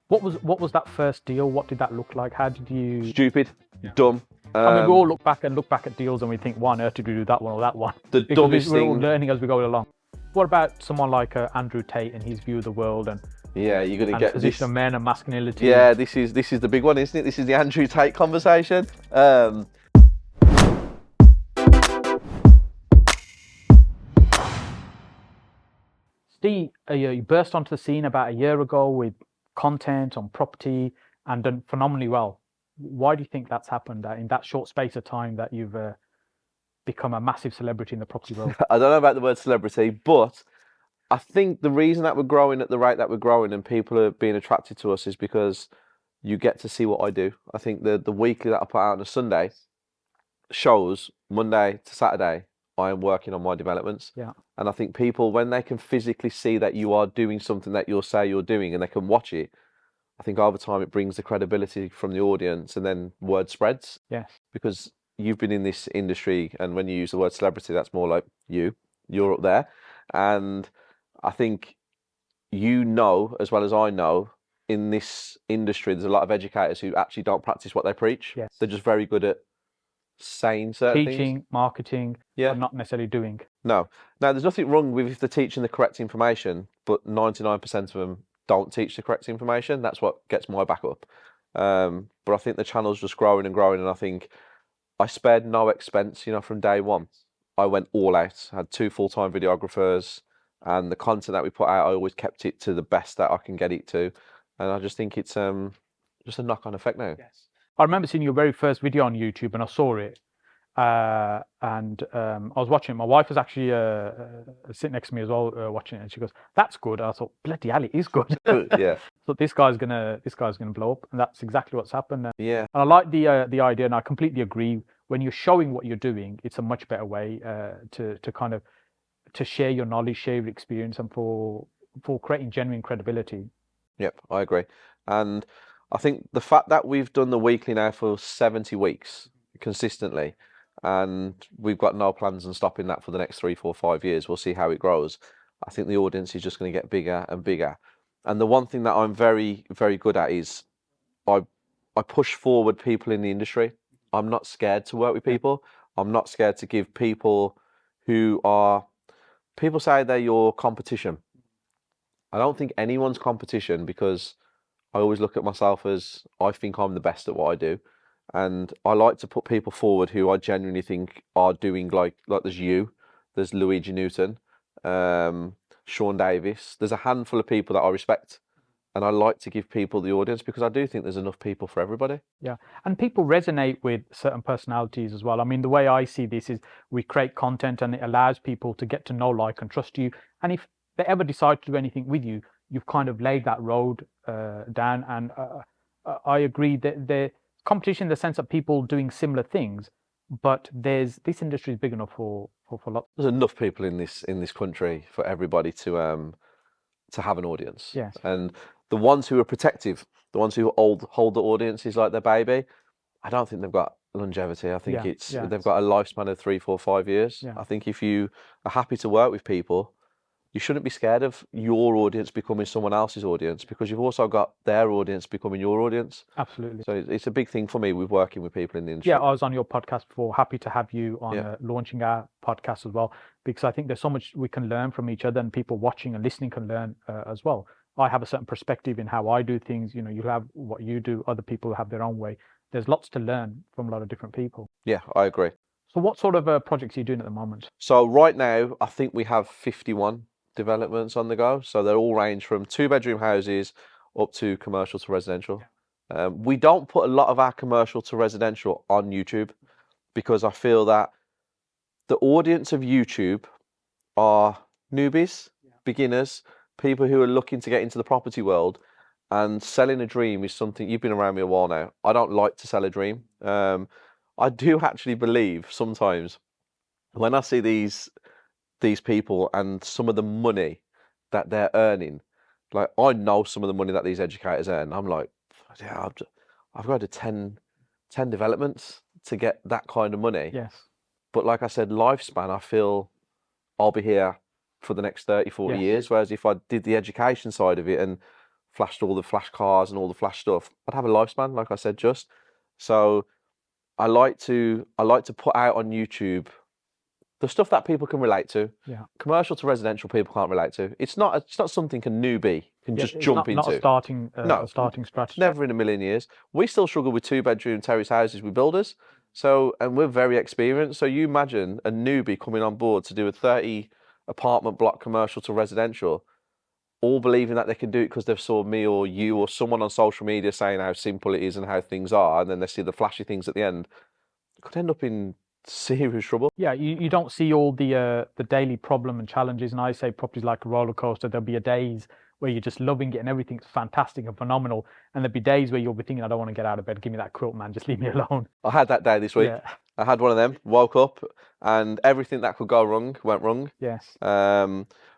What was that first deal? What did that look like? How did you? Stupid, dumb. I mean, we all look back at deals and we think, why on earth did we do that one or that one? The dumbest we're all thing. learning as we go along. What about someone like Andrew Tate and his view of the world and Yeah, you're gonna and get position this. of men and masculinity? Yeah, this is the big one, isn't it? This is the Andrew Tate conversation. Steve, you burst onto the scene about a year ago with content on property and done phenomenally well. Why do you think that's happened in that short space of time that you've become a massive celebrity in the property world? I don't know about the word celebrity, but I think the reason that we're growing at the rate that we're growing and people are being attracted to us is because you get to see what I do. I think the weekly that I put out on a Sunday shows Monday to Saturday I am working on my developments. Yeah. And I think people, when they can physically see that you are doing something that you'll say you're doing and they can watch it, I think over time it brings the credibility from the audience and then word spreads. Yes. Because you've been in this industry, and when you use the word celebrity, that's more like you're up there. And I think you know, as well as I know, in this industry, there's a lot of educators who actually don't practice what they preach. Yes. They're just very good at saying certain Teaching, things. marketing, Yeah. but not necessarily doing. No. Now, there's nothing wrong with if they're teaching the correct information, but 99% of them don't teach the correct information. That's what gets my back up. But I think the channel's just growing and growing, and I think I spared no expense, from day one. I went all out. I had 2 full-time videographers, and the content that we put out, I always kept it to the best that I can get it to. And I just think it's just a knock-on effect now. Yes. I remember seeing your very first video on YouTube, and I saw it, and I was watching it. My wife was actually sitting next to me as well, watching it, and she goes, "That's good." I thought, "Bloody hell, it is good." Yeah. So this guy's gonna blow up, and that's exactly what's happened. Yeah. And I like the idea, and I completely agree. When you're showing what you're doing, it's a much better way to share your knowledge, share your experience, and for creating genuine credibility. Yep, I agree. And I think the fact that we've done the weekly now for 70 weeks consistently, and we've got no plans on stopping that for the next 3, 4, 5 years. We'll see how it grows. I think the audience is just going to get bigger and bigger. And the one thing that I'm very, very good at is I push forward people in the industry. I'm not scared to work with people. I'm not scared to give people people say they're your competition. I don't think anyone's competition, because I always look at myself as I think I'm the best at what I do. And I like to put people forward who I genuinely think are doing like there's Luigi Newton, Sean Davis. There's a handful of people that I respect. And I like to give people the audience because I do think there's enough people for everybody. Yeah, and people resonate with certain personalities as well. I mean, the way I see this is we create content and it allows people to get to know, like, and trust you. And if they ever decide to do anything with you, you've kind of laid that road down. And I agree that the competition in the sense of people doing similar things, but this industry is big enough for lots. There's enough people in this country for everybody to have an audience. Yes. And the ones who are protective, the ones who hold the audiences like their baby, I don't think they've got longevity. I think they've got a lifespan of 3, 4, 5 years. Yeah. I think if you are happy to work with people, you shouldn't be scared of your audience becoming someone else's audience, because you've also got their audience becoming your audience. Absolutely. So it's a big thing for me with working with people in the industry. Yeah, I was on your podcast before. Happy to have you on launching our podcast as well, because I think there's so much we can learn from each other, and people watching and listening can learn as well. I have a certain perspective in how I do things. You have what you do. Other people have their own way. There's lots to learn from a lot of different people. Yeah, I agree. So what sort of projects are you doing at the moment? So right now, I think we have 51 developments on the go. So they all range from 2-bedroom houses up to commercial to residential. Yeah. We don't put a lot of our commercial to residential on YouTube, because I feel that the audience of YouTube are newbies, beginners, people who are looking to get into the property world, and selling a dream is something. You've been around me a while now. I don't like to sell a dream. I do actually believe sometimes when I see these people and some of the money that they're earning, like I know some of the money that these educators earn. I'm like, yeah, I've got to 10 developments to get that kind of money. Yes. But like I said, lifespan, I feel I'll be here for the next 30, 40 years. Whereas if I did the education side of it and flashed all the flash cars and all the flash stuff, I'd have a lifespan, like I said, just. So I like to put out on YouTube the stuff that people can relate to. Yeah. Commercial to residential, people can't relate to. It's not something a newbie can just it's jump not into. a starting No, a starting strategy. Never in a million years. We still struggle with 2-bedroom terrace houses with builders. So, and we're very experienced. So you imagine a newbie coming on board to do a 30 apartment block commercial to residential, all believing that they can do it because they've saw me or you or someone on social media saying how simple it is and how things are, and then they see the flashy things at the end. Could end up in serious trouble. Yeah, you don't see all the daily problem and challenges. And I say property's like a roller coaster. There'll be days where you're just loving it and everything's fantastic and phenomenal, and there'll be days where you'll be thinking, I don't want to get out of bed. Give me that quilt, man. Just leave me alone. I had that day this week. Yeah. I had one of them. Woke up and everything that could go wrong went wrong. Yes.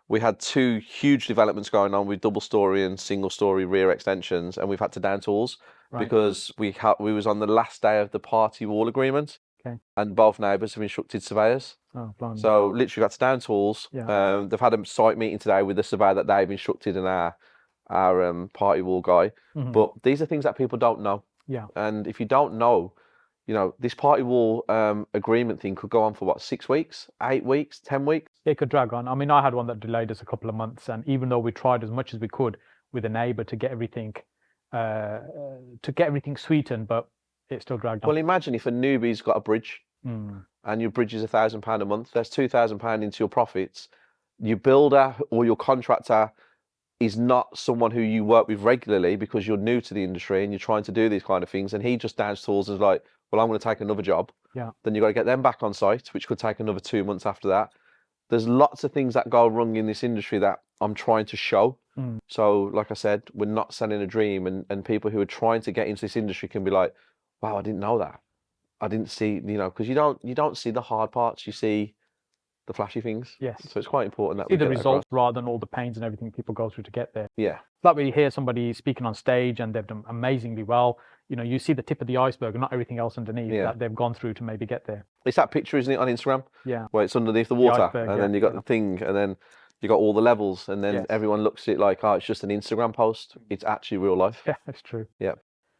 We had 2 huge developments going on with double story and single story rear extensions, and we've had to down tools because we was on the last day of the party wall agreement. Okay. And both neighbours have instructed surveyors. Oh, blimey. So literally got to down tools. Yeah. They've had a site meeting today with the surveyor that they've instructed and our party wall guy. Mhm. But these are things that people don't know. Yeah. And if you don't know, you know, this party wall agreement thing could go on for what, 6 weeks, 8 weeks, 10 weeks? It could drag on. I mean, I had one that delayed us a couple of months, and even though we tried as much as we could with a neighbour to get everything sweetened, but it still dragged on. Well, imagine if a newbie's got a bridge and your bridge is £1,000 a month. There's £2,000 into your profits. Your builder or your contractor is not someone who you work with regularly because you're new to the industry and you're trying to do these kind of things. And he just downs tools and is like, well, I'm going to take another job. Yeah. Then you've got to get them back on site, which could take another 2 months after that. There's lots of things that go wrong in this industry that I'm trying to show. So, like I said, we're not selling a dream, and people who are trying to get into this industry can be like, wow, I didn't know that. I didn't see, you know, because you don't see the hard parts, you see the flashy things. Yes. So it's quite important that See we the get that results rather than all the pains and everything people go through to get there. Yeah. Like when you hear somebody speaking on stage and they've done amazingly well, you know, you see the tip of the iceberg and not everything else underneath that they've gone through to maybe get there. It's that picture, isn't it, on Instagram? Yeah. Where it's underneath the water, iceberg, and then you got the thing, and then you got all the levels, and then everyone looks at it like, oh, it's just an Instagram post. It's actually real life. Yeah, that's true. Yeah.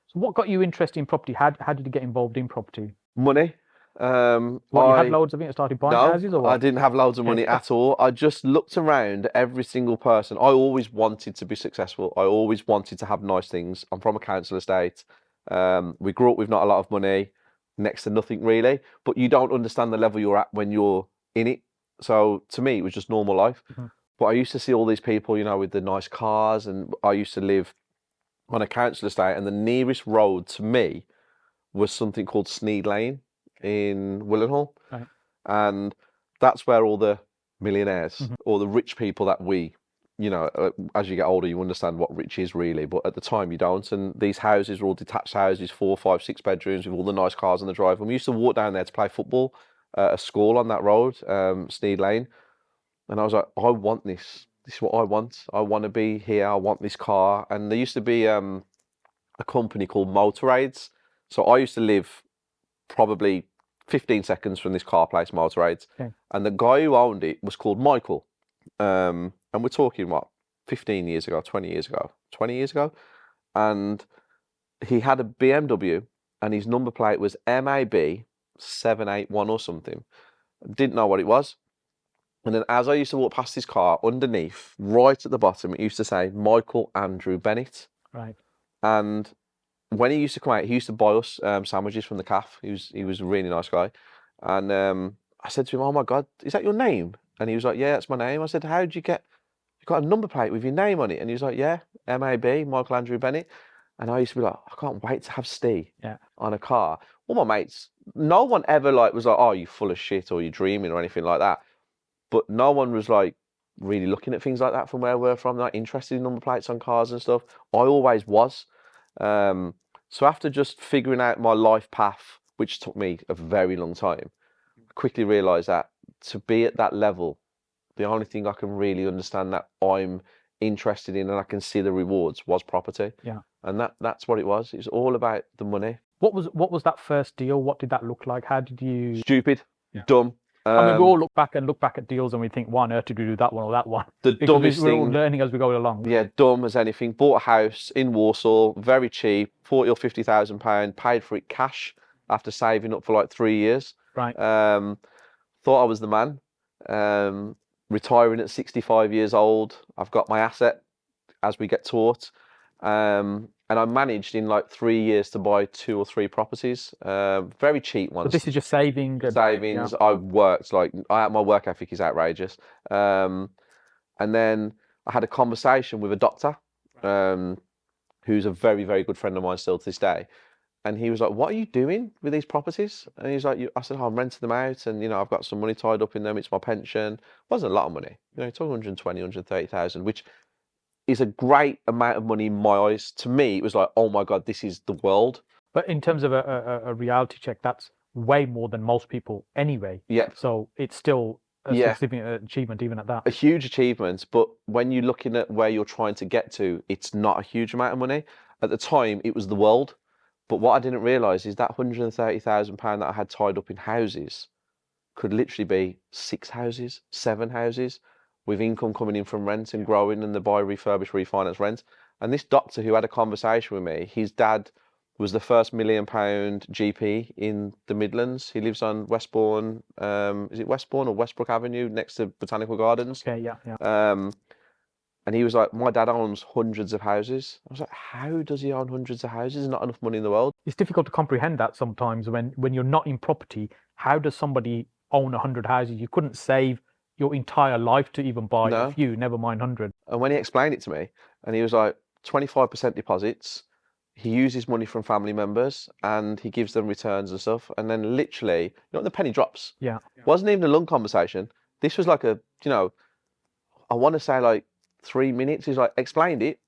So what got you interested in property? How did you get involved in property? Money. You had loads of it and started buying houses, or what? I didn't have loads of money at all. I just looked around every single person. I always wanted to be successful. I always wanted to have nice things. I'm from a council estate. We grew up with not a lot of money, next to nothing really, but you don't understand the level you're at when you're in it. So to me, it was just normal life. But I used to see all these people, you know, with the nice cars, and I used to live on a council estate, and the nearest road to me was something called Sneed Lane in Willenhall. Right. And that's where all the millionaires or the rich people that we, you know, as you get older, you understand what rich is really, but at the time you don't. And these houses were all detached houses, 4, 5, 6 bedrooms with all the nice cars on the drive. And we used to walk down there to play football at a school on that road, Sneed Lane. And I was like, I want this. This is what I want. I want to be here. I want this car. And there used to be a company called Mortar. So I used to live probably 15 seconds from this car place, Mortar. Okay. And the guy who owned it was called Michael. And we're talking, what, 15 years ago, 20 years ago, 20 years ago. And he had a BMW and his number plate was MAB 781 or something. Didn't know what it was. And then as I used to walk past his car, underneath, right at the bottom, it used to say Michael Andrew Bennett. Right. And when he used to come out, he used to buy us sandwiches from the cafe. He was a really nice guy. And I said to him, oh my God, is that your name? And he was like, yeah, that's my name. I said, how did you got a number plate with your name on it? And he was like, yeah, MAB, Michael Andrew Bennett. And I used to be like, I can't wait to have Ste on a car. All my mates, no one ever was like, oh, you full of shit or you're dreaming or anything like that. But no one was like really looking at things like that from where we're from, like interested in number plates on cars and stuff. I always was. So after just figuring out my life path, which took me a very long time, I quickly realised that to be at that level, the only thing I can really understand that I'm interested in and I can see the rewards was property. Yeah. And that's what it was. It was all about the money. What was that first deal? What did that look like? How did you? Stupid, dumb. I mean, we all look back at deals and we think, why on earth did we do that one or that one? The Because dumbest we're all thing, learning as we go along. yeah, dumb as anything. Bought a house in Warsaw, very cheap, 40 or 50,000 pound, paid for it cash after saving up for like 3 years. Right. Thought I was the man. Retiring at 65 years old. I've got my asset as we get taught. And I managed in like 3 years to buy 2 or 3 properties, very cheap ones. But this is just saving. Savings. I worked my work ethic is outrageous. And then I had a conversation with a doctor, who's a very, very good friend of mine still to this day. And he was like, "What are you doing with these properties?" And he's like, "I said, I'm renting them out, and I've got some money tied up in them. It's my pension. It wasn't a lot of money. It's 120, 130,000, which is a great amount of money in my eyes. To me, it was like, oh my God, this is the world." But in terms of a reality check, that's way more than most people anyway. Yeah. So it's still a significant achievement even at that. A huge achievement, but when you're looking at where you're trying to get to, it's not a huge amount of money. At the time, it was the world. But what I didn't realise is that £130,000 that I had tied up in houses could literally be 6 houses, 7 houses, with income coming in from rent and growing, and the buy, refurbish, refinance, rent. And this doctor who had a conversation with me, his dad was the first £1 million GP in the Midlands. He lives on Westbourne, is it Westbourne or Westbrook Avenue, next to Botanical Gardens? Okay, yeah. And he was like, my dad owns hundreds of houses. I was like, how does he own hundreds of houses? There's not enough money in the world. It's difficult to comprehend that sometimes when you're not in property. How does somebody own 100 houses? You couldn't save your entire life to even buy a few, never mind 100. And when he explained it to me, and he was like, 25% deposits, he uses money from family members and he gives them returns and stuff. And then literally, when the penny drops, it wasn't even a long conversation. This was like I want to say like 3 minutes. He's like, explained it.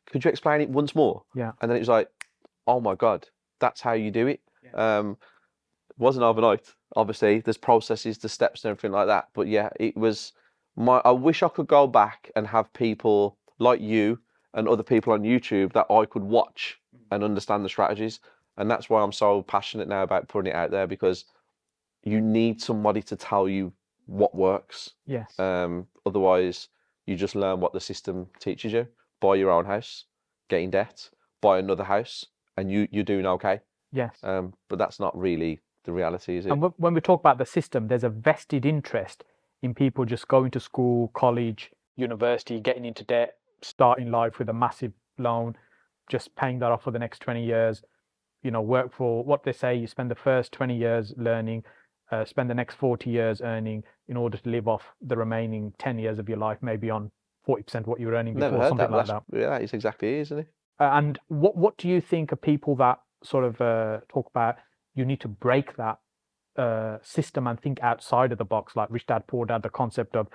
Could you explain it once more? Yeah. And then it was like, oh my God, that's how you do it. It wasn't overnight. Obviously, there's processes, the steps and everything like that. But yeah, it was I wish I could go back and have people like you and other people on YouTube that I could watch and understand the strategies. And that's why I'm so passionate now about putting it out there, because you need somebody to tell you what works. Yes. Otherwise, you just learn what the system teaches you. Buy your own house, get in debt, buy another house, and you're doing okay. Yes. But that's not really the reality, is it? And when we talk about the system, there's a vested interest in people just going to school, college, university, getting into debt, starting life with a massive loan, just paying that off for the next 20 years. Work for what they say, you spend the first 20 years learning, spend the next 40 years earning in order to live off the remaining 10 years of your life, maybe on 40% of what you were earning before. Never heard something that. like that. Yeah, that is exactly it, isn't it? And what do you think of people that sort of talk about you need to break that system and think outside of the box, like Rich Dad, Poor Dad, the concept of,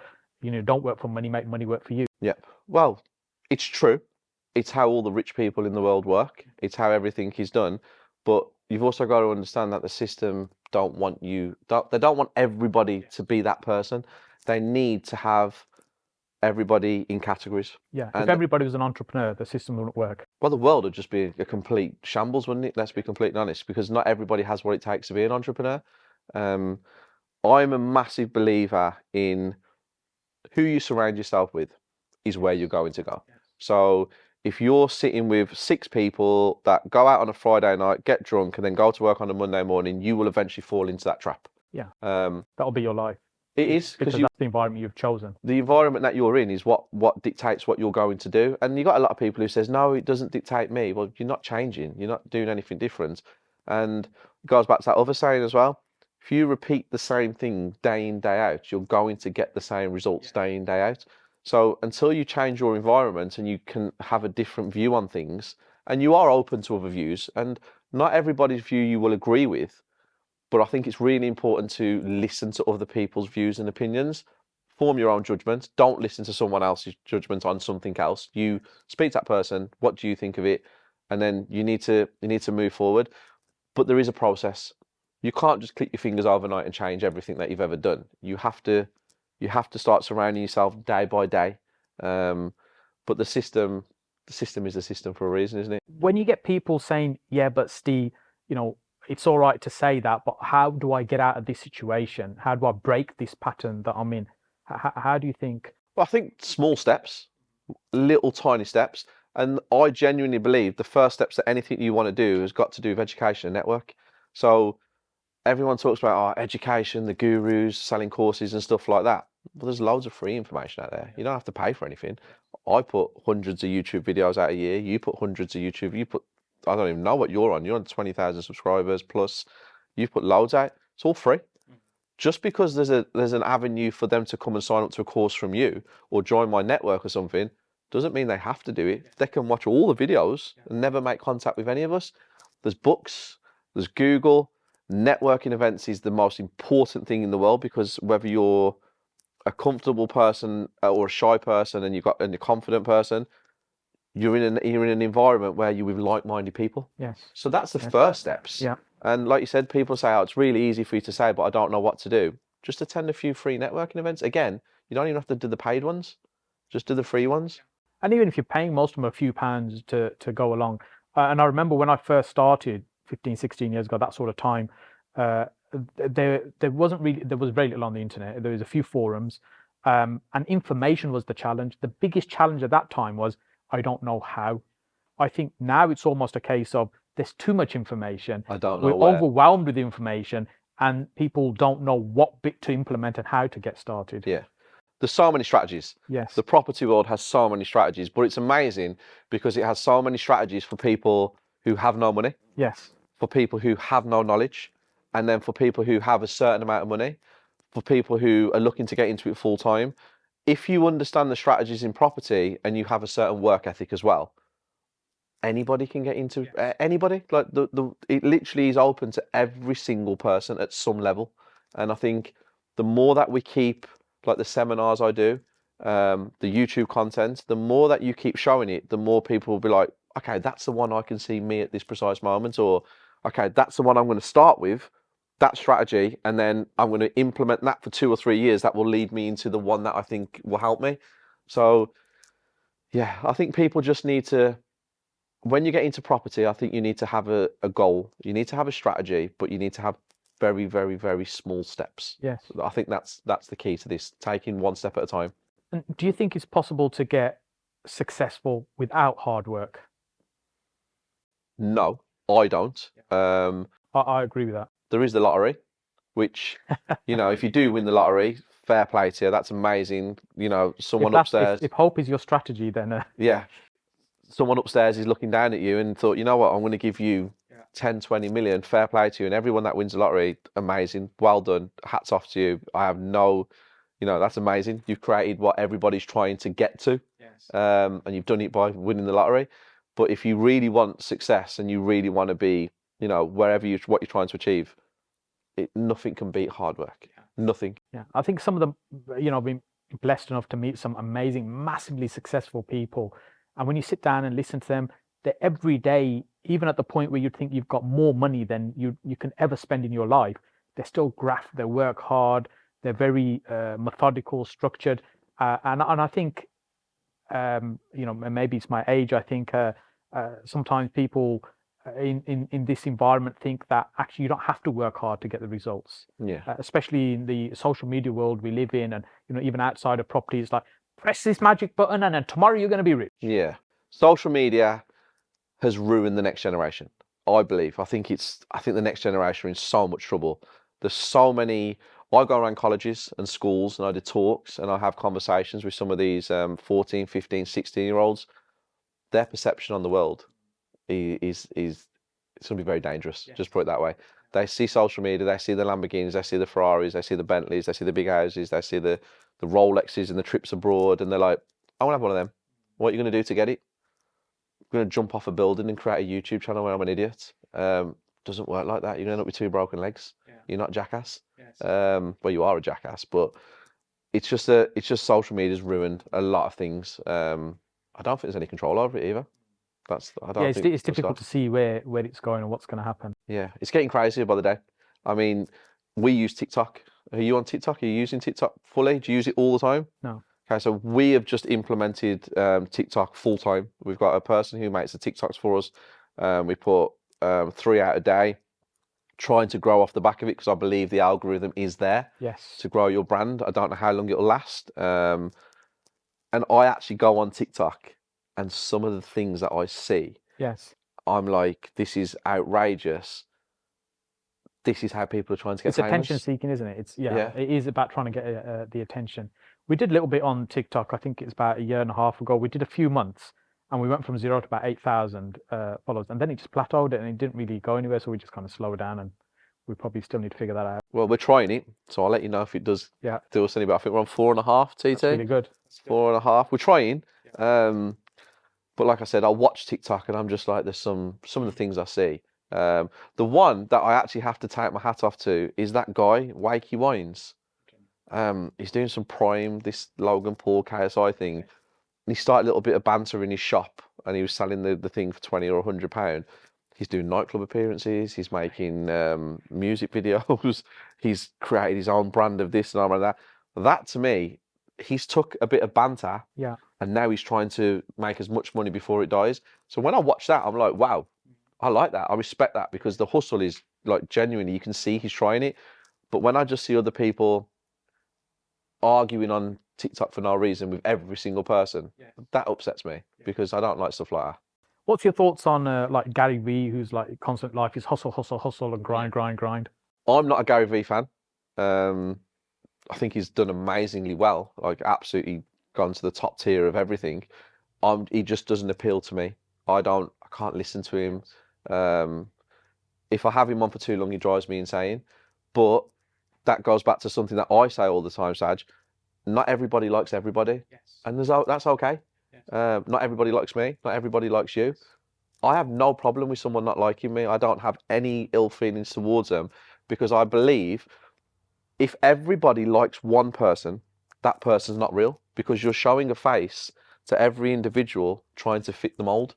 don't work for money, make money work for you? Yep. Well, it's true. It's how all the rich people in the world work. It's how everything is done. But you've also got to understand that the system they don't want everybody to be that person. They need to have everybody in categories. Yeah. If everybody was an entrepreneur, the system wouldn't work. Well, the world would just be a complete shambles, wouldn't it? Let's be completely honest, because not everybody has what it takes to be an entrepreneur. I'm a massive believer in who you surround yourself with is where you're going to go. So if you're sitting with 6 people that go out on a Friday night, get drunk, and then go to work on a Monday morning, you will eventually fall into that trap. Yeah. That'll be your life. It is, because that's the environment you've chosen. The environment that you're in is what dictates what you're going to do. And you've got a lot of people who says, no, it doesn't dictate me. Well, you're not changing. You're not doing anything different. And it goes back to that other saying as well. If you repeat the same thing day in, day out, you're going to get the same results day in, day out. So until you change your environment and you can have a different view on things, and you are open to other views, and not everybody's view you will agree with, but I think it's really important to listen to other people's views and opinions. Form your own judgment. Don't listen to someone else's judgment on something else. You speak to that person. What do you think of it? And then you need to move forward. But there is a process. You can't just click your fingers overnight and change everything that you've ever done. You have to start surrounding yourself day by day. But the system is the system for a reason, isn't it? When you get people saying, yeah, but Steve, it's all right to say that, but how do I get out of this situation? How do I break this pattern that I'm in? How do you think? Well, I think small steps, little tiny steps. And I genuinely believe the first steps to anything you want to do has got to do with education and network. So everyone talks about education, the gurus selling courses and stuff like that. Well, there's loads of free information out there. You don't have to pay for anything. I put hundreds of YouTube videos out a year. You put hundreds of YouTube. I don't even know what you're on. You're on 20,000 subscribers plus. You've put loads out. It's all free. Just because there's an avenue for them to come and sign up to a course from you or join my network or something, doesn't mean they have to do it. They can watch all the videos and never make contact with any of us. There's books, there's Google. Networking events is the most important thing in the world, because whether you're a comfortable person or a shy person and you're a confident person, you're in an environment where you're with like-minded people. Yes. So that's the first steps. Yeah. And like you said, people say, it's really easy for you to say, but I don't know what to do. Just attend a few free networking events. Again, you don't even have to do the paid ones. Just do the free ones. And even if you're paying most of them a few pounds to go along. And I remember when I first started 15, 16 years ago, that sort of time, there was very little on the internet. There was a few forums, and information was the challenge. The biggest challenge at that time was, I don't know how. I think now it's almost a case of there's too much information. I don't know. We're overwhelmed with information, and people don't know what bit to implement and how to get started. Yeah. There's so many strategies. Yes. The property world has so many strategies, but it's amazing because it has so many strategies for people who have no money. Yes. For people who have no knowledge, and then for people who have a certain amount of money, for people who are looking to get into it full time. If you understand the strategies in property and you have a certain work ethic as well, anybody can get into anybody. Like it literally is open to every single person at some level. And I think the more that we keep, like the seminars I do, the YouTube content, the more that you keep showing it, the more people will be like, okay, that's the one I can see me at this precise moment, or okay, that's the one I'm going to start with, that strategy, and then I'm going to implement that for 2 or 3 years. That will lead me into the one that I think will help me. So yeah, I think people just need to, when you get into property, I think you need to have a goal. You need to have a strategy, but you need to have very, very, very small steps. Yes. I think that's the key to this, taking one step at a time. And do you think it's possible to get successful without hard work? No, I don't. I agree with that. There is the lottery, which, if you do win the lottery, fair play to you. That's amazing. Someone upstairs. If hope is your strategy, then yeah, someone upstairs is looking down at you and thought, you know what, I'm going to give you 10, 20 million. Fair play to you. And everyone that wins the lottery, amazing. Well done. Hats off to you. I have no, that's amazing. You've created what everybody's trying to get to, and you've done it by winning the lottery. But if you really want success and you really want to be, wherever what you're trying to achieve, nothing can beat hard work. Nothing. Yeah, I think some of them, I've been blessed enough to meet some amazing, massively successful people. And when you sit down and listen to them, they're every day, even at the point where you think you've got more money than you can ever spend in your life, they're still graft, they work hard, they're very methodical, structured. And I think, maybe it's my age, I think sometimes people in this environment think that actually you don't have to work hard to get the results. Yeah. Especially in the social media world we live in, and even outside of property, it's like, press this magic button and then tomorrow you're going to be rich. Yeah. Social media has ruined the next generation, I believe. I think the next generation are in so much trouble. There's so many. I go around colleges and schools and I do talks and I have conversations with some of these 14, 15, 16-year-olds. Their perception on the world is it's going to be very dangerous. Yes. Just put it that way. They see social media, they see the Lamborghinis, they see the Ferraris, they see the Bentleys, they see the big houses, they see the Rolexes and the trips abroad, and they're like, I want to have one of them. What are you going to do to get it? I'm going to jump off a building and create a YouTube channel where I'm an idiot. Doesn't work like that. You're going to end up with 2 broken legs. Yeah. You're not a jackass. Yes. Well, you are a jackass, but it's just social media's ruined a lot of things. I don't think there's any control over it either. It's difficult to see where it's going and what's going to happen. Yeah, it's getting crazier by the day. I mean, we use TikTok. Are you on TikTok? Are you using TikTok fully? Do you use it all the time? No. Okay, so we have just implemented TikTok full time. We've got a person who makes the TikToks for us. We put 3 out a day. trying to grow off the back of it because I believe the algorithm is there Yes. to grow your brand. I don't know how long it'll last. And I actually go on TikTok, and some of the things that I see, Yes. I'm like, this is outrageous. This is how people are trying to get It's attention famous. seeking, isn't it? It's Yeah. it is about trying to get the attention. We did a little bit on TikTok. I think it's about a year and a half ago. We did a few months, and we went from 0 to about 8,000 followers, and then it just plateaued and it didn't really go anywhere. So we just kind of slowed down, and we probably still need to figure that out. Well, we're trying it, so I'll let you know if it does Yeah, do us any better. I think we're on 4.5 TT. that's really good. 4.5. We're trying. But like I said, I watch TikTok and I'm just like, there's some of the things I see. The one that I actually have to take my hat off to is that guy, Wakey Wines. He's doing some Prime, this Logan Paul KSI thing. And he started a little bit of banter in his shop, and he was selling the thing for 20 or £100. He's doing nightclub appearances. He's making music videos. He's created his own brand of this and all of that. That to me, he's took a bit of banter, Yeah, and now he's trying to make as much money before it dies. So when I watch that, I'm like, wow, I like that. I respect that, because the hustle is like genuinely, you can see he's trying it. But when I just see other people arguing on TikTok for no reason with every single person, that upsets me, because I don't like stuff like that. what's your thoughts on like Gary Vee, who's like constant life is hustle, hustle, hustle, and grind, grind, grind? I'm not a Gary Vee fan. I think he's done amazingly well, like absolutely gone to the top tier of everything. He just doesn't appeal to me. I can't listen to him. If I have him on for too long, he drives me insane. But that goes back to something that I say all the time, Saj. Not everybody likes everybody, and that's okay. Not everybody likes me. Not everybody likes you. I have no problem with someone not liking me. I don't have any ill feelings towards them, because I believe if everybody likes one person, that person's not real, because you're showing a face to every individual trying to fit the mold.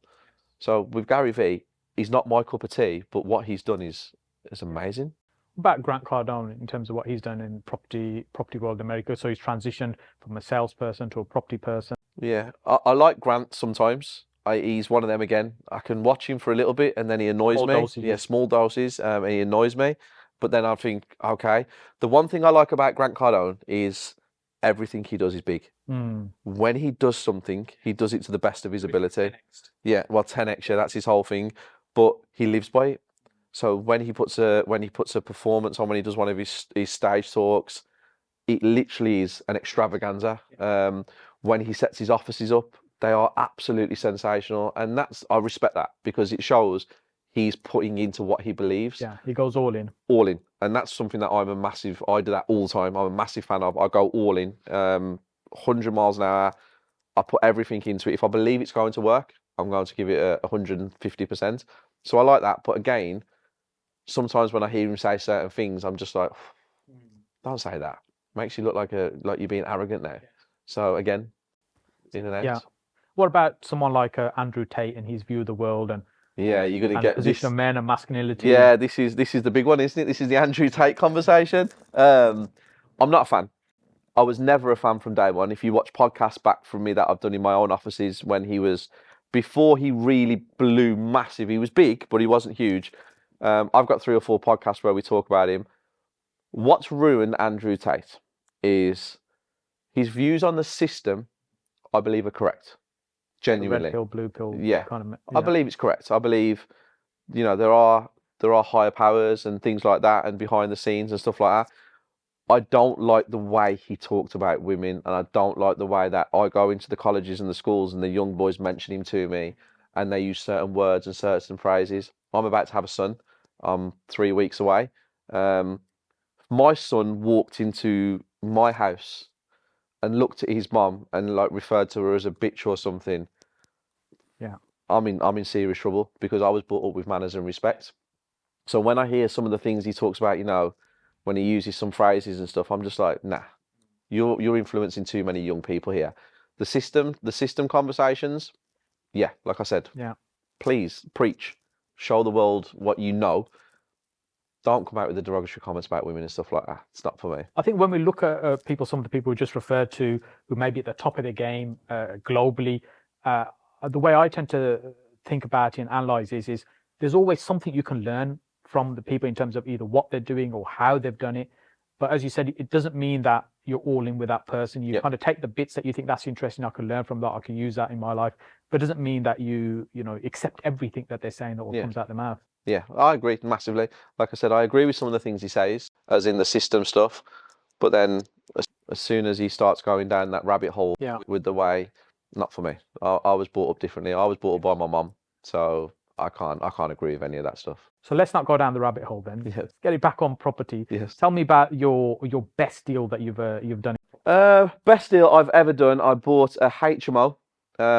So with Gary Vee, he's not my cup of tea, but what he's done is amazing. About Grant Cardone in terms of what he's done in property world in America. So he's transitioned from a salesperson to a property person. Yeah, I like Grant sometimes. He's one of them again. I can watch him for a little bit and then he annoys Small me. dosages. Yeah, small doses. And he annoys me. But then I think, okay. The one thing I like about Grant Cardone is everything he does is big. When he does something, he does it to the best of his ability. Yeah, well, 10x, yeah, that's his whole thing. But he lives by it. So when he puts a performance on, when he does one of his stage talks, it literally is an extravaganza. When he sets his offices up, they are absolutely sensational, and I respect that, because it shows he's putting into what he believes. Yeah, he goes all in. All in, and that's something that I do that all the time. I'm a massive fan of. I go all in, 100 miles an hour. I put everything into it. If I believe it's going to work, I'm going to give it 150%. So I like that. But again, sometimes when I hear him say certain things, I'm just like, don't say that. Makes you look like you're being arrogant now. So again, in and out. Yeah. What about someone like Andrew Tate and his view of the world and yeah, you're gonna and get position this. of men and masculinity? Yeah, this is the big one, isn't it? This is the Andrew Tate conversation. I'm not a fan. I was never a fan from day one. If you watch podcasts back from me that I've done in my own offices before he really blew massive, he was big, but he wasn't huge. I've got 3 or 4 podcasts where we talk about him. What's ruined Andrew Tate is his views on the system, I believe, are correct. Genuinely. Red pill, blue pill. Yeah. Kind of. I believe it's correct. I believe, there are higher powers and things like that, and behind the scenes and stuff like that. I don't like the way he talked about women, and I don't like the way that I go into the colleges and the schools and the young boys mention him to me, and they use certain words and certain phrases. I'm about to have a son. I'm 3 weeks away. My son walked into my house and looked at his mom and like referred to her as a bitch or something. Yeah. I'm in serious trouble, because I was brought up with manners and respect. So when I hear some of the things he talks about, when he uses some phrases and stuff, I'm just like, nah, you're influencing too many young people here. The system conversations, yeah, like I said, Yeah. Please preach, show the world what you know. Don't come out with the derogatory comments about women and stuff like that. It's not for me. I think when we look at some of the people we just referred to, who may be at the top of their game globally, the way I tend to think about it and analyze is there's always something you can learn from the people in terms of either what they're doing or how they've done it. But as you said, it doesn't mean that you're all in with that person. You kind of take the bits that you think that's interesting. I can learn from that. I can use that in my life. But it doesn't mean that you accept everything that they're saying that all comes out their mouth. Yeah, I agree massively. Like I said, I agree with some of the things he says, as in the system stuff. But then as soon as he starts going down that rabbit hole with the way, not for me. I was brought up differently. I was brought up by my mum. So I can't agree with any of that stuff. So let's not go down the rabbit hole then. Yes. Get it back on property. Yes. Tell me about your best deal that you've done. Best deal I've ever done. I bought a HMO,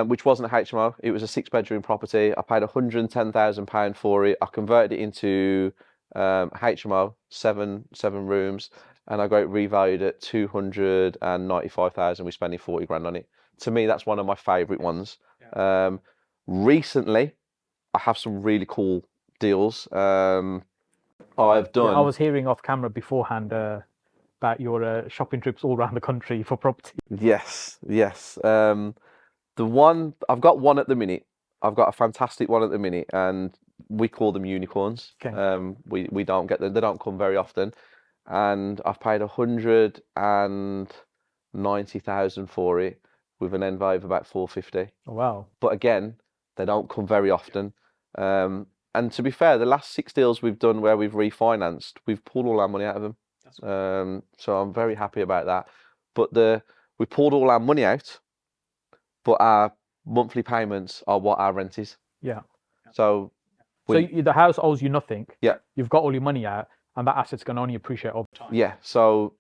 which wasn't a HMO. It was a 6-bedroom property. I paid £110,000 for it. I converted it into HMO, seven rooms, and I got it revalued at 295,000. We're spending 40 grand on it. To me, that's one of my favourite ones. Yeah. Recently, I have some really cool deals. I've done. I was hearing off camera beforehand about your shopping trips all around the country for property. Yes. The one I've got one at the minute. I've got a fantastic one at the minute, and we call them unicorns. Okay. We don't get them; they don't come very often. And I've paid 190,000 for it, with an end value of about 450. Oh, wow! But again, they don't come very often. And to be fair, the last 6 deals we've done where we've refinanced, we've pulled all our money out of them. So I'm very happy about that. But we pulled all our money out, but our monthly payments are what our rent is. Yeah. So the house owes you nothing. Yeah. You've got all your money out, and that asset's going to only appreciate over time. Yeah. So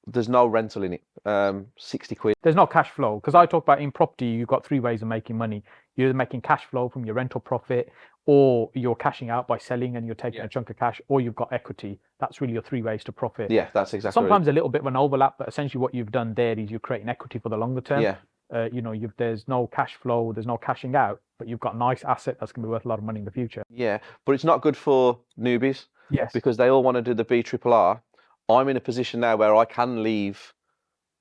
there's no rental in it. 60 quid. There's no cash flow, because I talk about in property, you've got 3 ways of making money. You're either making cash flow from your rental profit, or you're cashing out by selling and you're taking a chunk of cash, or you've got equity. That's really your 3 ways to profit. Yeah, that's exactly. Sometimes a little bit of an overlap, but essentially what you've done there is you're creating equity for the longer term. Yeah. There's no cash flow, there's no cashing out, but you've got a nice asset that's going to be worth a lot of money in the future. Yeah, but it's not good for newbies. Yes. Because they all want to do the BRRR. I'm in a position now where I can leave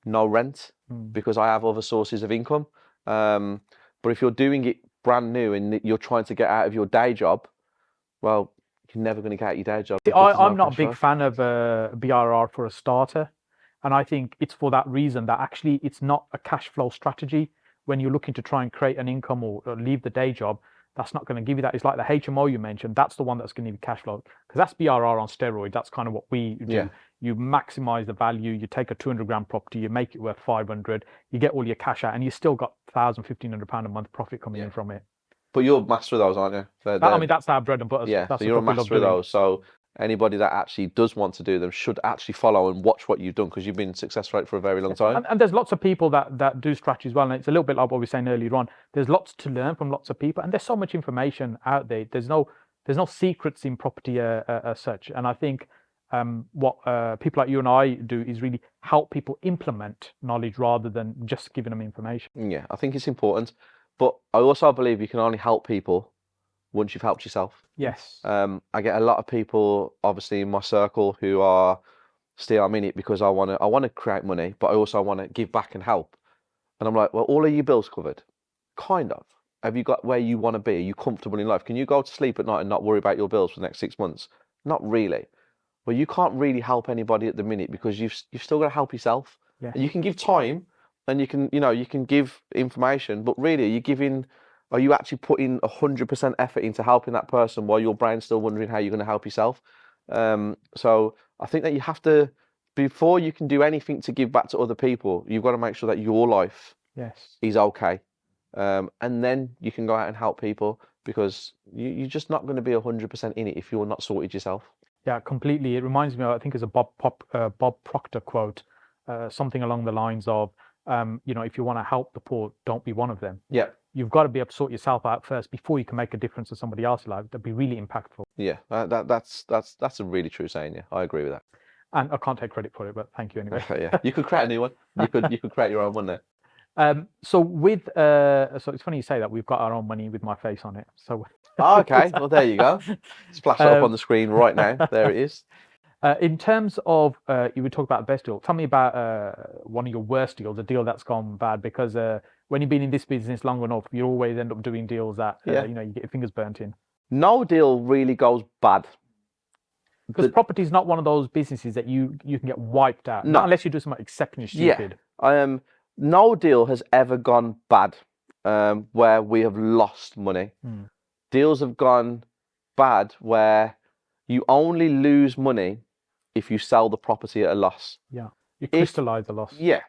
no rent because I have other sources of income. But if you're doing it brand new and you're trying to get out of your day job, well, you're never going to get out of your day job. I'm not a big fan of BRR for a starter. And I think it's for that reason that actually it's not a cash flow strategy. When you're looking to try and create an income or leave the day job, that's not going to give you that. It's like the HMO you mentioned. That's the one that's going to give you cash flow, because that's BRR on steroids. That's kind of what we do. Yeah. You maximize the value. You take a 200 grand property, you make it worth 500. You get all your cash out, and you still got £1,000, £1,500 a month profit coming in from it. But you're a master of those, aren't you? I mean, that's our bread and butter. Yeah, that's so you're a master of those. So anybody that actually does want to do them should actually follow and watch what you've done, because you've been successful at it for a very long time. And there's lots of people that do strategy as well. And it's a little bit like what we were saying earlier on. There's lots to learn from lots of people, and there's so much information out there. There's no secrets in property as such. And I think what people like you and I do is really help people implement knowledge rather than just giving them information. Yeah, I think it's important. But I also believe you can only help people once you've helped yourself. Yes. I get a lot of people, obviously, in my circle who are still, I'm in it because I want to create money, but I also want to give back and help. And I'm like, well, all of your bills covered? Kind of. Have you got where you want to be? Are you comfortable in life? Can you go to sleep at night and not worry about your bills for the next 6 months? Not really. Well, you can't really help anybody at the minute because you've still got to help yourself. Yeah. And you can give time and you can give information, but really are you actually putting 100% effort into helping that person while your brain's still wondering how you're going to help yourself? So I think that you have to, before you can do anything to give back to other people, you've got to make sure that your life is okay. And then you can go out and help people, because you're just not going to be 100% in it if you're not sorted yourself. Yeah, completely. It reminds me of, I think it's a Bob Proctor quote, something along the lines of, if you want to help the poor, don't be one of them. Yeah. You've got to be able to sort yourself out first before you can make a difference to somebody else's life. That'd be really impactful. Yeah, that's a really true saying. Yeah, I agree with that. And I can't take credit for it, but thank you anyway. Okay, yeah, you could create a new one. You could create your own one there. So it's funny you say that. We've got our own money with my face on it. So. Okay, well there you go. Splash it up on the screen right now. There it is. In terms of, you would talk about the best deal. Tell me about one of your worst deals, a deal that's gone bad, because when you've been in this business long enough, you always end up doing deals that you get your fingers burnt in. No deal really goes bad. Because property is not one of those businesses that you can get wiped out. No. Not unless you do something exceptionally stupid. Yeah. No deal has ever gone bad where we have lost money. Deals have gone bad where you only lose money if you sell the property at a loss. Yeah. You crystallize the loss. Yeah.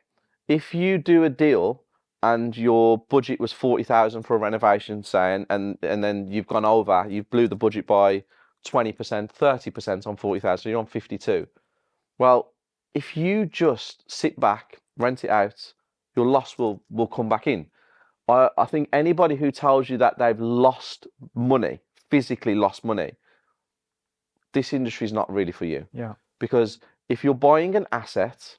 If you do a deal and your budget was 40,000 for a renovation, say, and then you've gone over, you've blew the budget by 20%, 30% on 40,000, so you're on 52. Well, if you just sit back, rent it out, your loss will come back in. I think anybody who tells you that they've lost money, physically lost money, this industry is not really for you. Yeah. Because if you're buying an asset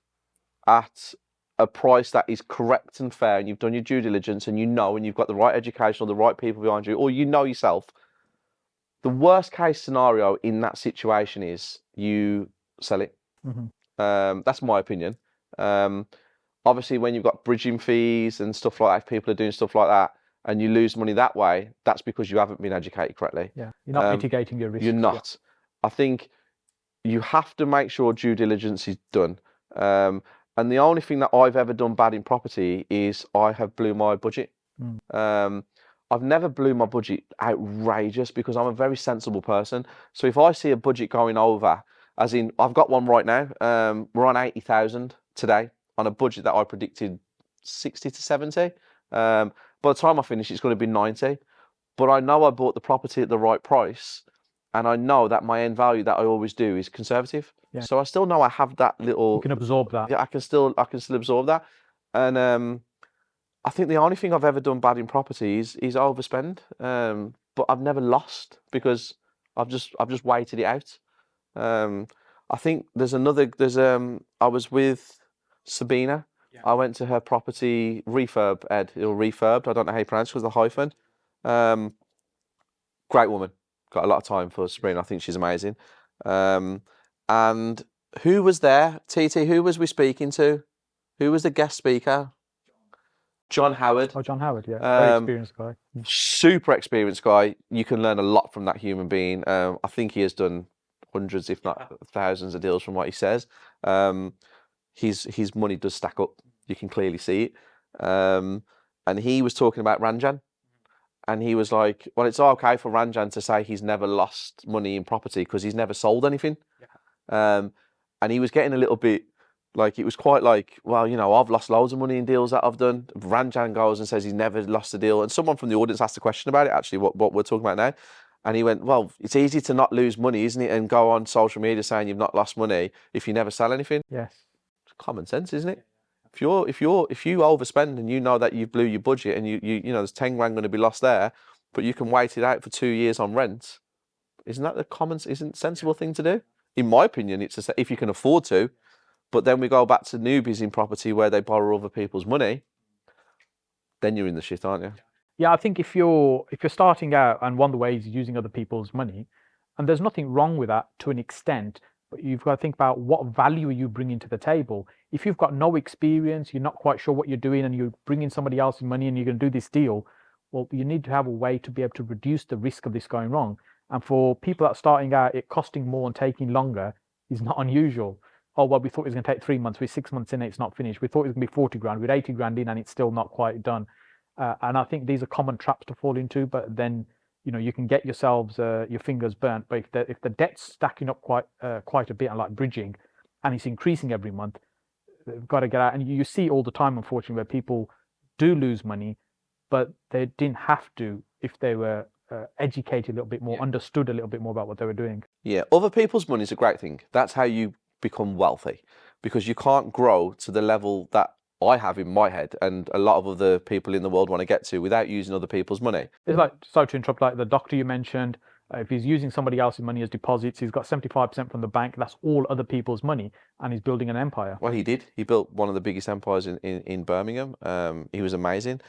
at a price that is correct and fair, and you've done your due diligence, and and you've got the right education or the right people behind you, or you know yourself, the worst case scenario in that situation is you sell it. That's my opinion. Obviously, when you've got bridging fees and stuff like that, if people are doing stuff like that, and you lose money that way, that's because you haven't been educated correctly. Yeah, you're not mitigating your risks. You're not. Yeah. I think you have to make sure due diligence is done. And the only thing that I've ever done bad in property is I have blew my budget. I've never blew my budget outrageous because I'm a very sensible person. So if I see a budget going over, as in I've got one right now, we're on 80,000 today on a budget that I predicted 60 to 70. By the time I finish, it's going to be 90. But I know I bought the property at the right price, and I know that my end value that I always do is conservative. Yeah. So I still know I have that little. You can absorb that. Yeah, I can still absorb that. And I think the only thing I've ever done bad in property is overspend. But I've never lost because I've just waited it out. I think I was with Sabina. Yeah. I went to her property refurbed. I don't know how you pronounce it, because the hyphen. Great woman. Got a lot of time for Sabina. I think she's amazing. And who was there? TT, who was we speaking to? Who was the guest speaker? John Howard. Oh, John Howard, yeah. Very experienced guy. Super experienced guy. You can learn a lot from that human being. I think he has done hundreds, if not thousands of deals from what he says. His money does stack up. You can clearly see it. And he was talking about Ranjan. And he was like, well, it's okay for Ranjan to say he's never lost money in property because he's never sold anything. Yeah. And he was getting a little bit, like, it was quite like, well, I've lost loads of money in deals that I've done. Ranjan goes and says he's never lost a deal. And someone from the audience asked a question about it, actually, what we're talking about now. And he went, well, it's easy to not lose money, isn't it? And go on social media saying you've not lost money if you never sell anything. Yes. It's common sense, isn't it? If you overspend and you know that you blew your budget and you there's 10 grand going to be lost there, but you can wait it out for 2 years on rent, isn't that sensible thing to do? In my opinion, if you can afford to. But then we go back to newbies in property where they borrow other people's money, then you're in the shit, aren't you? Yeah, I think if you're starting out, and one of the ways is using other people's money, and there's nothing wrong with that to an extent, but you've got to think about what value are you bringing to the table. If you've got no experience, you're not quite sure what you're doing, and you're bringing somebody else's money and you're going to do this deal, well, you need to have a way to be able to reduce the risk of this going wrong. And for people that are starting out, it costing more and taking longer is not unusual. Oh, well, we thought it was going to take 3 months. We're 6 months in, it's not finished. We thought it was going to be 40 grand. We're 80 grand in, and it's still not quite done. And I think these are common traps to fall into, but then, you can get yourselves, your fingers burnt. But if the debt's stacking up quite a bit, and like bridging, and it's increasing every month, they've got to get out. And you see all the time, unfortunately, where people do lose money, but they didn't have to if they were educated a little bit more, understood a little bit more about what they were doing. Yeah, other people's money is a great thing. That's how you become wealthy, because you can't grow to the level that I have in my head and a lot of other people in the world want to get to without using other people's money. It's like, sorry to interrupt, like the doctor you mentioned, if he's using somebody else's money as deposits, he's got 75% from the bank. That's all other people's money, and he's building an empire. Well, he did. He built one of the biggest empires in Birmingham. He was amazing.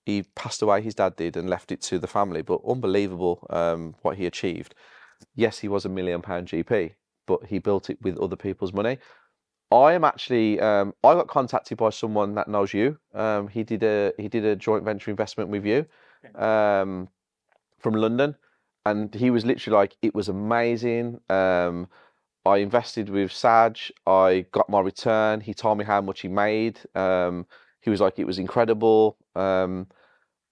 He passed away, his dad did, and left it to the family, but unbelievable what he achieved. Yes, he was £1 million GP, but he built it with other people's money. I am actually, I got contacted by someone that knows you. He did a joint venture investment with you from London. And he was literally like, it was amazing. I invested with Saj. I got my return. He told me how much he made. He was like, it was incredible.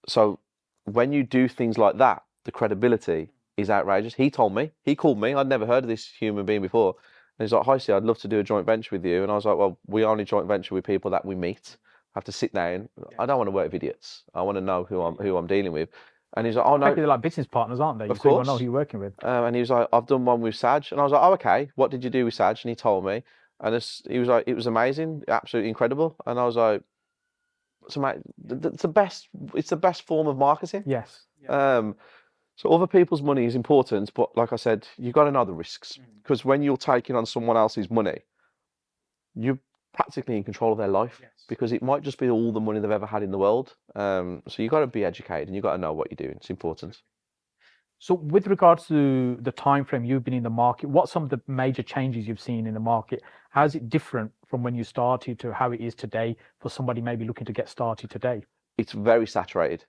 So when you do things like that, the credibility is outrageous. He told me, he called me. I'd never heard of this human being before. And he's like, "Hi, Steve, I'd love to do a joint venture with you." And I was like, "Well, we only joint venture with people that we meet. I have to sit down. I don't want to work with idiots. I want to know who I'm dealing with." And he's like, "Oh no, Effectively, they're like business partners, aren't they? of So you want to know course." who you're working with. And he was like, "I've done one with Saj." And I was like, "Oh, okay. What did you do with Saj?" And he told me. And he was like, "It was amazing, absolutely incredible." And I was like, it's the best. It's the best form of marketing. Yes. So other people's money is important, but like I said, you got to know the risks, because when you're taking on someone else's money, you're practically in control of their life, because it might just be all the money they've ever had in the world. So you got to be educated and you got to know what you're doing. It's important. So with regards to the time frame you've been in the market, what's some of the major changes you've seen in the market? How is it different from when you started to how it is today for somebody maybe looking to get started today? It's very saturated.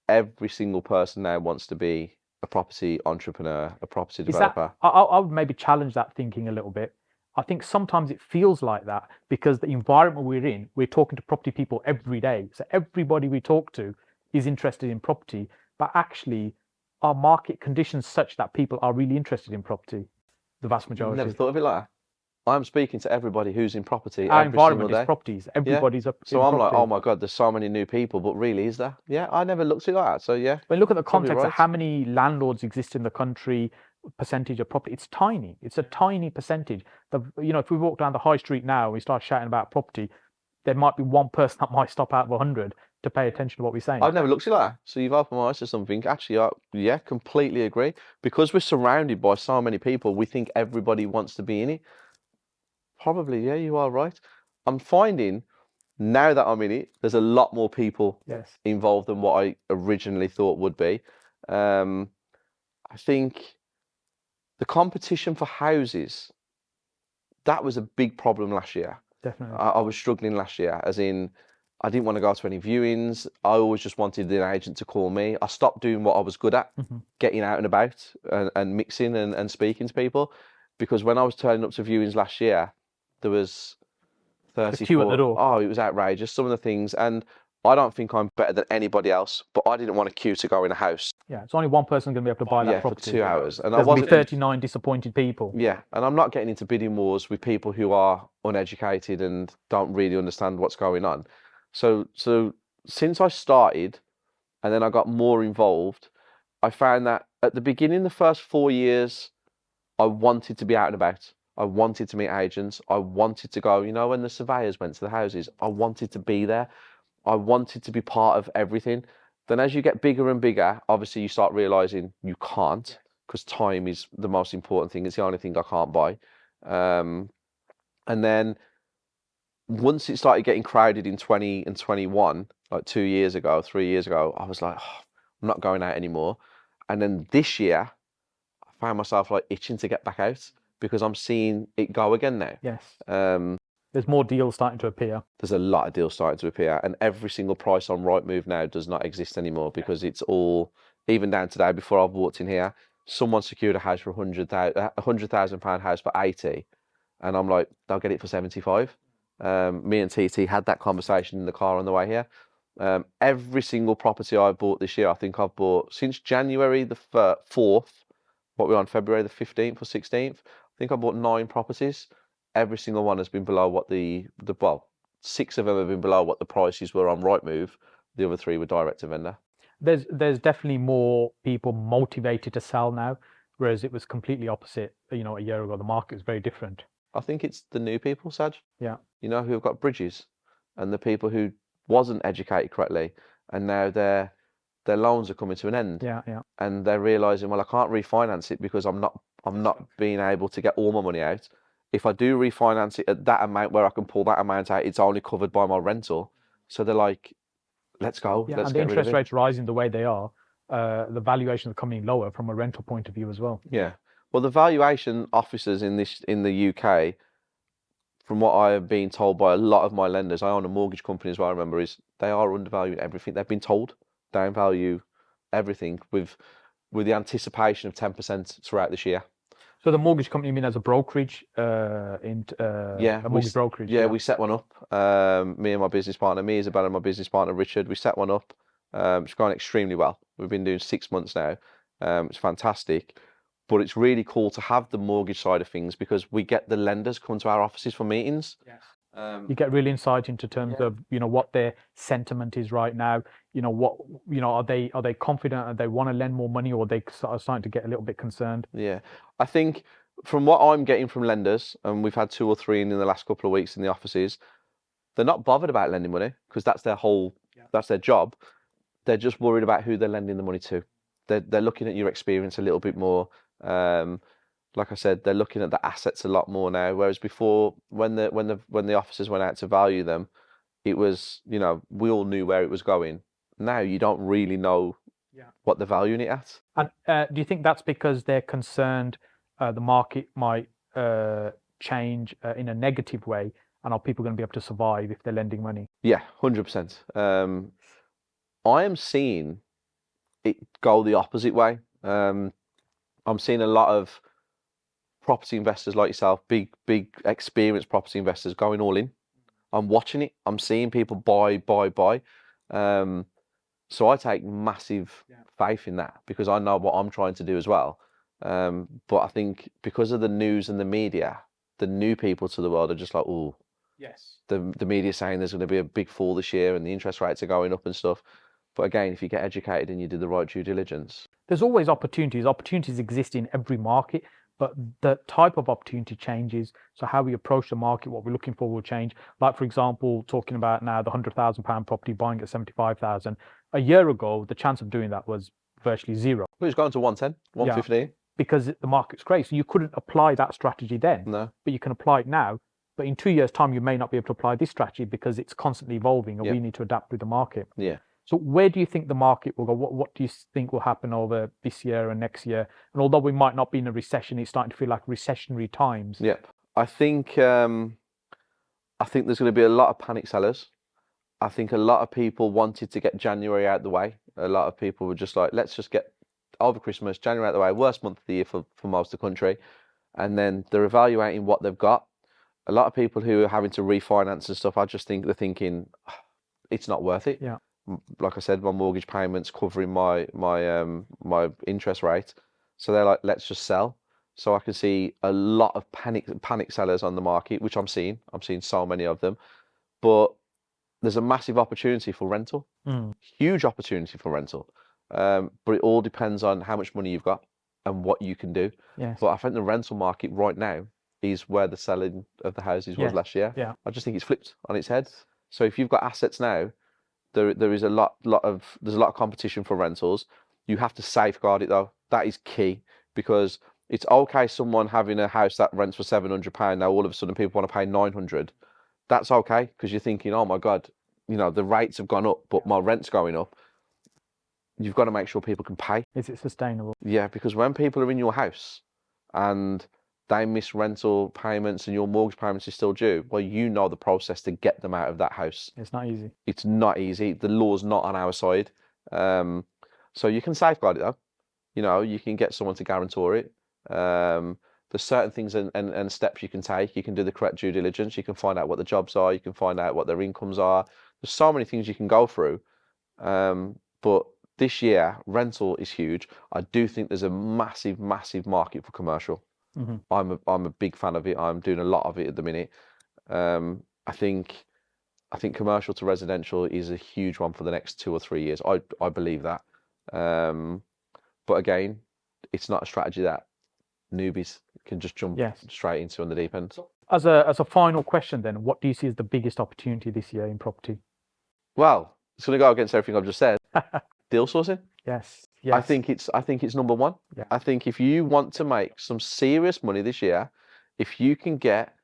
Every single person now wants to be a property entrepreneur, a property developer. I would maybe challenge that thinking a little bit. I think sometimes it feels like that because the environment we're in, we're talking to property people every day. So everybody we talk to is interested in property, but actually are market conditions such that people are really interested in property? The vast majority. Never thought of it like that. I'm speaking to everybody who's in property Our every environment single is day. properties. Everybody's up. So I'm like, oh my God, there's so many new people, but really, is there? Yeah, I never looked at that. So yeah. When you look at the probably context of right. how many landlords exist in the country, percentage of property, it's tiny. It's a tiny percentage. If we walk down the high street now, and we start shouting about property, there might be one person that might stop out of 100 to pay attention to what we're saying. I've never looked at that. So you've opened my eyes to something. Actually, yeah, completely agree. Because we're surrounded by so many people, we think everybody wants to be in it. Probably, yeah, you are right. I'm finding now that I'm in it, there's a lot more people involved than what I originally thought would be. I think the competition for houses, that was a big problem last year. Definitely. I was struggling last year, as in, I didn't want to go to any viewings. I always just wanted an agent to call me. I stopped doing what I was good at, getting out and about and mixing and speaking to people. Because when I was turning up to viewings last year, there was 30 queue at the door. Oh, it was outrageous, some of the things. And I don't think I'm better than anybody else, but I didn't want to queue to go in a house. Yeah, it's only one person going to be able to buy that property. For 2 hours. And there's going to be 39 disappointed people. Yeah, and I'm not getting into bidding wars with people who are uneducated and don't really understand what's going on. So since I started, and then I got more involved, I found that at the beginning, the first 4 years, I wanted to be out and about. I wanted to meet agents. I wanted to go, when the surveyors went to the houses, I wanted to be there. I wanted to be part of everything. Then as you get bigger and bigger, obviously you start realizing you can't, because time is the most important thing. It's the only thing I can't buy. And then once it started getting crowded in 20 and 21, like 2 years ago, 3 years ago, I was like, I'm not going out anymore. And then this year, I found myself like itching to get back out, because I'm seeing it go again now. Yes. There's more deals starting to appear. There's a lot of deals starting to appear, and every single price on Rightmove now does not exist anymore, because it's all, even down today, before I've walked in here, someone secured a house for £100,000 house for 80, and I'm like, they'll get it for 75. Me and TT had that conversation in the car on the way here. Every single property I've bought this year, I think I've bought since January the 4th, what we're on, February the 15th or 16th, I think I bought 9 properties. Every single one has been below what well, 6 of them have been below what the prices were on Rightmove. The other 3 were direct to vendor. There's definitely more people motivated to sell now, whereas it was completely opposite. A year ago, the market was very different. I think it's the new people, Saj. Yeah. Who have got bridges, and the people who wasn't educated correctly, and now their loans are coming to an end. Yeah. And they're realizing, well, I can't refinance it because I'm not being able to get all my money out. If I do refinance it at that amount where I can pull that amount out, it's only covered by my rental. So they're like, let's go. Yeah, let's and the get rid of interest it. rates rising the way they are, the valuations are coming lower from a rental point of view as well. Yeah. Well, the valuation officers in the UK, from what I have been told by a lot of my lenders, I own a mortgage company as well, I remember, is they are undervaluing everything. They've been told downvalue everything with the anticipation of 10% throughout this year. So the mortgage company, you mean as a brokerage, Yeah, a mortgage brokerage? yeah, we set one up. Me and my business partner, me, Isabel, and my business partner Richard, we set one up. It's gone extremely well. We've been doing 6 months now. It's fantastic, but it's really cool to have the mortgage side of things because we get the lenders come to our offices for meetings. Yes. Um, You get real insight into terms Yeah. of, what their sentiment is right now. What, are they confident and they want to lend more money, or they are starting to get a little bit concerned? Yeah, I think from what I'm getting from lenders, and we've had 2 or 3 in the last couple of weeks in the offices, they're not bothered about lending money because that's their that's their job. They're just worried about who they're lending the money to. They're looking at your experience a little bit more. Like I said, they're looking at the assets a lot more now. Whereas before, when the officers went out to value them, it was, we all knew where it was going. Now you don't really know what they're valuing it at. And do you think that's because they're concerned the market might change in a negative way, and are people going to be able to survive if they're lending money? Yeah, 100%. I am seeing it go the opposite way. I'm seeing a lot of property investors like yourself, big experienced property investors going all in. I'm watching it. I'm seeing people buy. So I take massive faith in that because I know what I'm trying to do as well. But I think because of the news and the media, the new people to the world are just like, oh, Yes. the media saying there's going to be a big fall this year and the interest rates are going up and stuff. But again, if you get educated and you do the right due diligence, There's always opportunities. Opportunities exist in every market, but the type of opportunity changes. So how we approach the market, what we're looking for will change. Like, for example, talking about now the £100,000 property buying at 75,000. A year ago, the chance of doing that was virtually zero. well, it's going to 110, 115. Because the market's great. So you couldn't apply that strategy then, No. but you can apply it now. But in 2 years' time, you may not be able to apply this strategy because it's constantly evolving and we need to adapt with the market. Yeah. So where do you think the market will go? What do you think will happen over this year and next year? And although we might not be in a recession, it's starting to feel like recessionary times. Yep. I think there's going to be a lot of panic sellers. I think a lot of people wanted to get January out the way. A lot of people were just like, let's just get over Christmas, January out the way, worst month of the year for most of the country. And then they're evaluating what they've got. A lot of people who are having to refinance and stuff, I just think they're thinking, it's not worth it. Yeah. Like I said, my mortgage payments covering my interest rate. So they're like, let's just sell. So I can see a lot of panic sellers on the market, which I'm seeing. I'm seeing so many of them. But there's a massive opportunity for rental. Huge opportunity for rental. But it all depends on how much money you've got and what you can do. Yes. But I think the rental market right now is where the selling of the houses was last year. Yeah. I just think it's flipped on its head. So if you've got assets now, there is a lot of competition for rentals. You have to safeguard it though. That is key because it's okay someone having a house that rents for £700 now all of a sudden people want to pay 900. That's okay because you're thinking, oh my God, the rates have gone up, but my rent's going up. You've got to make sure people can pay. Is it sustainable? Yeah, because when people are in your house and they miss rental payments and your mortgage payments is still due, well, the process to get them out of that house. It's not easy. It's not easy. The law's not on our side. So you can safeguard it though. You can get someone to guarantor it. There's certain things and steps you can take. You can do the correct due diligence. You can find out what the jobs are. You can find out what their incomes are. There's so many things you can go through. But this year, rental is huge. I do think there's a massive market for commercial. I'm a big fan of it. I'm doing a lot of it at the minute. I think commercial to residential is a huge one for the next 2 or 3 years. I believe that. But again, it's not a strategy that newbies can just jump straight into on the deep end. As a final question then, what do you see as the biggest opportunity this year in property? Well, it's going to go against everything I've just said. Deal sourcing. Yes. I think it's number one. Yeah. I think if you want to make some serious money this year, if you can get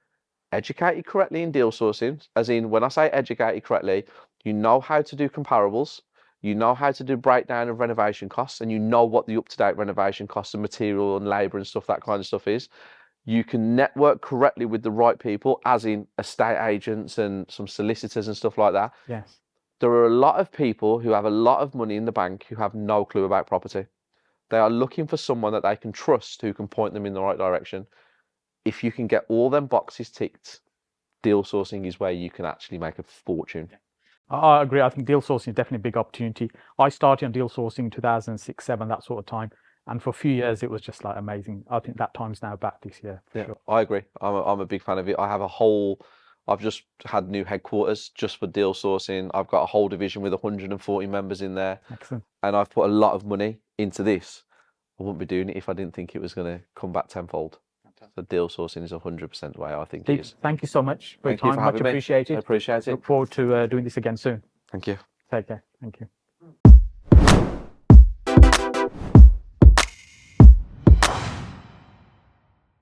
educated correctly in deal sourcing, as in when I say educated correctly, you know how to do comparables, you know how to do breakdown of renovation costs, and you know what the up-to-date renovation costs and material and labour and stuff, that kind of stuff is. You can network correctly with the right people, as in estate agents and some solicitors and stuff like that. Yes. There are a lot of people who have a lot of money in the bank who have no clue about property. They are looking for someone that they can trust who can point them in the right direction. If you can get all them boxes ticked, deal sourcing is where you can actually make a fortune. I agree. I think deal sourcing is definitely a big opportunity. I started on deal sourcing in 2006, 7, that sort of time. And for a few years, it was just like amazing. I think that time's now back this year. For sure. I agree. I'm a big fan of it. I've just had new headquarters just for deal sourcing. I've got a whole division with 140 members in there. Excellent. And I've put a lot of money into this. I wouldn't be doing it if I didn't think it was going to come back tenfold. So deal sourcing is 100% the way I think it is. Thank you so much for your Thank you time. for Much having me. appreciated. I appreciate it. Look forward to doing this again soon. Thank you. Take care. Thank you.